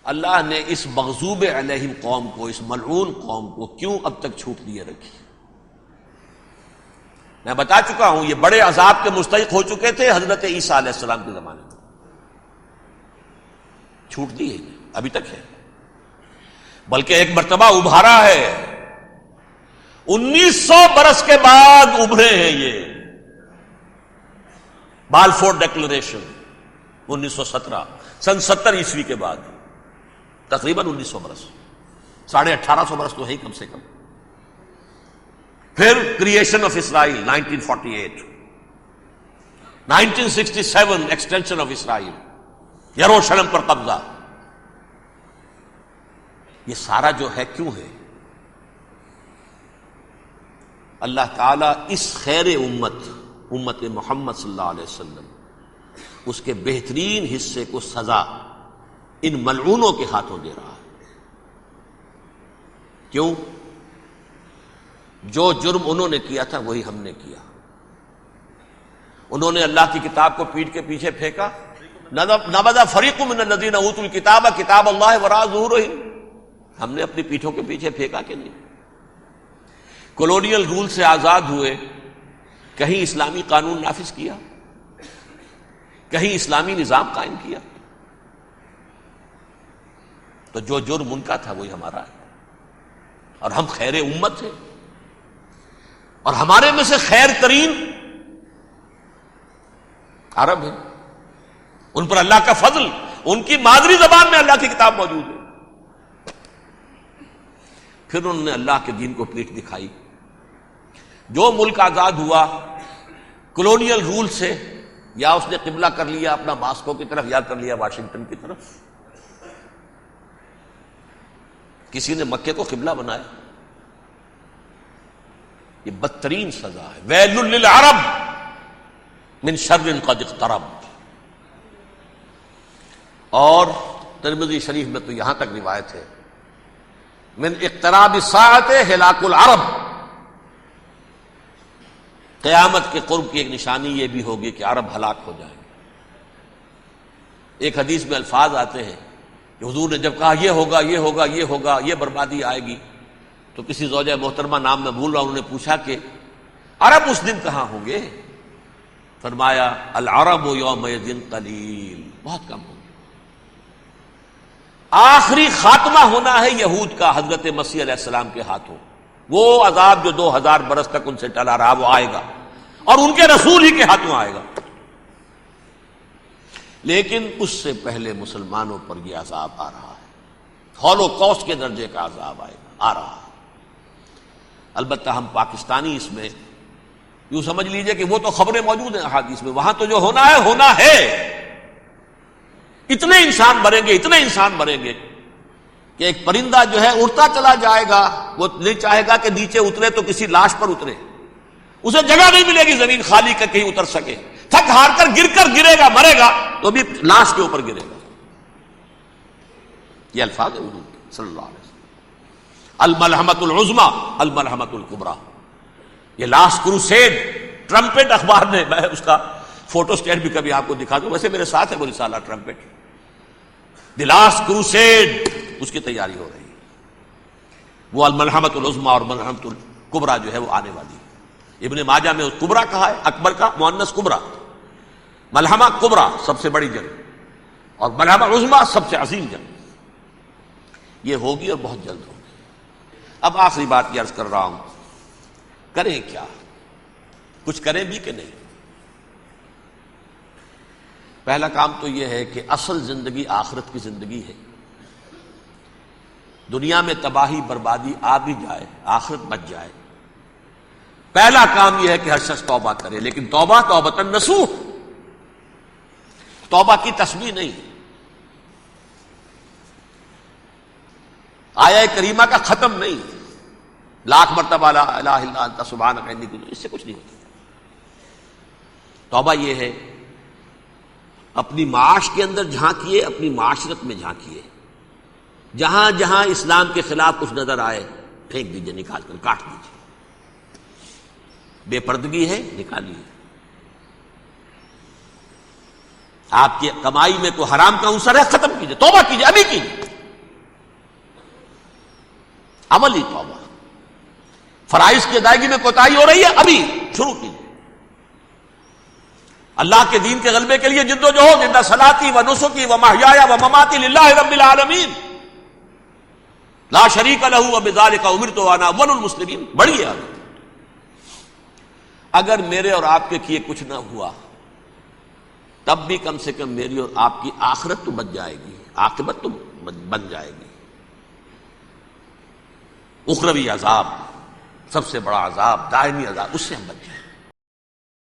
اللہ نے اس مغضوب علیہم قوم کو، اس ملعون قوم کو کیوں اب تک چھوٹ دیے رکھی؟ میں بتا چکا ہوں یہ بڑے عذاب کے مستحق ہو چکے تھے حضرت عیسیٰ علیہ السلام کے زمانے میں، چھوٹ دی ہے ابھی تک ہے، بلکہ ایک مرتبہ ابھارا ہے، 1900 برس کے بعد ابھرے ہیں یہ بالفور ڈیکلریشن 1917 سن 70 عیسوی کے بعد، تقریباً 1900 برس، 1850 برس تو ہے ہی کم سے کم۔ پھر creation of Israel 1948، 1967 extension of Israel, یروشلم پر قبضہ، یہ سارا جو ہے کیوں ہے؟ اللہ تعالیٰ اس خیر امت محمد صلی اللہ علیہ وسلم، اس کے بہترین حصے کو سزا ان ملعونوں کے ہاتھوں دے رہا ہے۔ کیوں؟ جو جرم انہوں نے کیا تھا وہی ہم نے کیا۔ انہوں نے اللہ کی کتاب کو پیٹھ کے پیچھے پھینکا، نبذ فریق من الذین اوتوا الکتاب کتاب اللہ وراء ظہورہم، ہم نے اپنی پیٹھوں کے پیچھے پھینکا کہ نہیں؟ کولونیل رول سے آزاد ہوئے، کہیں اسلامی قانون نافذ کیا، کہیں اسلامی نظام قائم کیا، تو جو جرم ان کا تھا وہی ہمارا ہے، اور ہم خیر امت ہیں، اور ہمارے میں سے خیر ترین عرب ہیں، ان پر اللہ کا فضل، ان کی مادری زبان میں اللہ کی کتاب موجود ہے۔ پھر انہوں نے اللہ کے دین کو پیٹھ دکھائی۔ جو ملک آزاد ہوا کولونیل رول سے، یا اس نے قبلہ کر لیا اپنا ماسکو کی طرف، یا کر لیا واشنگٹن کی طرف، کسی نے مکے کو قبلہ بنایا، یہ بدترین سزا ہے۔ ویل للعرب من شر قد اقترب۔ اور ترمذی شریف میں تو یہاں تک روایت ہے، من اقتراب الساعۃ ہلاک العرب، قیامت کے قرب کی ایک نشانی یہ بھی ہوگی کہ عرب ہلاک ہو جائیں گے۔ ایک حدیث میں الفاظ آتے ہیں کہ حضور نے جب کہا یہ ہوگا یہ ہوگا یہ ہوگا، یہ بربادی آئے گی، تو کسی زوجہ محترمہ نام میں بھول رہا ہوں، انہوں نے پوچھا کہ عرب اس دن کہاں ہوں گے؟ فرمایا العرب یومئذ قلیل، بہت کم ہوں گے۔ آخری خاتمہ ہونا ہے یہود کا حضرت مسیح علیہ السلام کے ہاتھوں، وہ عذاب جو 2000 برس تک ان سے ٹلا رہا وہ آئے گا، اور ان کے رسول ہی کے ہاتھوں آئے گا۔ لیکن اس سے پہلے مسلمانوں پر یہ عذاب آ رہا ہے، ہولوکاسٹ کے درجے کا عذاب آ رہا ہے۔ البتہ ہم پاکستانی اس میں یوں سمجھ لیجئے کہ وہ تو خبریں موجود ہیں احادیث میں، وہاں تو جو ہونا ہے، اتنے انسان مریں گے، اتنے انسان مریں گے کہ ایک پرندہ جو ہے اڑتا چلا جائے گا، وہ نہیں چاہے گا کہ نیچے اترے تو کسی لاش پر اترے، اسے جگہ نہیں ملے گی زمین خالی کا کہیں اتر سکے، تھک ہار کر گرے گا، مرے گا تو بھی لاش کے اوپر گرے گا۔ یہ الفاظ ہے حضور صلی اللہ علیہ وسلم۔ الملحمۃ العظمی، الملحمۃ الکبریٰ، یہ لاسٹ کروسیڈ، ٹرمپٹ اخبار نے، میں اس کا فوٹو اسٹیٹ بھی کبھی آپ کو دکھا دوں، ویسے میرے ساتھ ہے وہ رسالہ ٹرمپٹ، دی لاسٹ کروسیڈ، اس کی تیاری ہو رہی ہے۔ وہ الملحمۃ العظمی اور ملحمۃ الکبریٰ جو ہے وہ آنے والی ہے۔ ابن ماجہ میں کبریٰ کہا ہے، اکبر کا مؤنث کبریٰ، ملحمہ کبریٰ سب سے بڑی جنگ، اور ملحمہ عظمی سب سے عظیم جنگ، یہ ہوگی اور بہت جلد ہوگی۔ اب آخری بات یہ عرض کر رہا ہوں، کریں کیا؟ کچھ کریں بھی کہ نہیں؟ پہلا کام تو یہ ہے کہ اصل زندگی آخرت کی زندگی ہے۔ دنیا میں تباہی بربادی آ بھی جائے، آخرت بچ جائے، پہلا کام یہ ہے کہ ہر شخص توبہ کرے، لیکن توبہ توبۃ نصوح، توبہ کی تسبیح نہیں، آیہ کریمہ کا ختم نہیں، لاکھ مرتبہ لا الہ الا انت سبحانک انی کنت، اس سے کچھ نہیں ہوتا۔ توبہ یہ ہے اپنی معاش کے اندر جھانکیے، اپنی معاشرت میں جھانکیے، جہاں جہاں اسلام کے خلاف کچھ نظر آئے پھینک دیجئے، نکال کر کاٹ دیجئے، بے پردگی ہے نکالیے، آپ کی کمائی میں کوئی حرام کا عنصر ہے ختم کیجئے، توبہ کیجئے، ابھی کیجئے۔ عملی توبہ. فرائض کی ادائیگی میں کوتاہی ہو رہی ہے، ابھی شروع کیجیے. اللہ کے دین کے غلبے کے لیے جد و جہد. ان صلاتی و نسکی و محیایا و مماتی للہ رب العالمین لا شریک لہ وبذالک امرت وانا اول المسلمین. بڑھیے آگے. اگر میرے اور آپ کے کیے کچھ نہ ہوا تب بھی کم سے کم میری اور آپ کی آخرت تو بچ جائے گی، عاقبت تو بن جائے گی. اخروی عذاب، سب سے بڑا عذاب، دائمی عذاب، اس سے ہم بچ جائیں.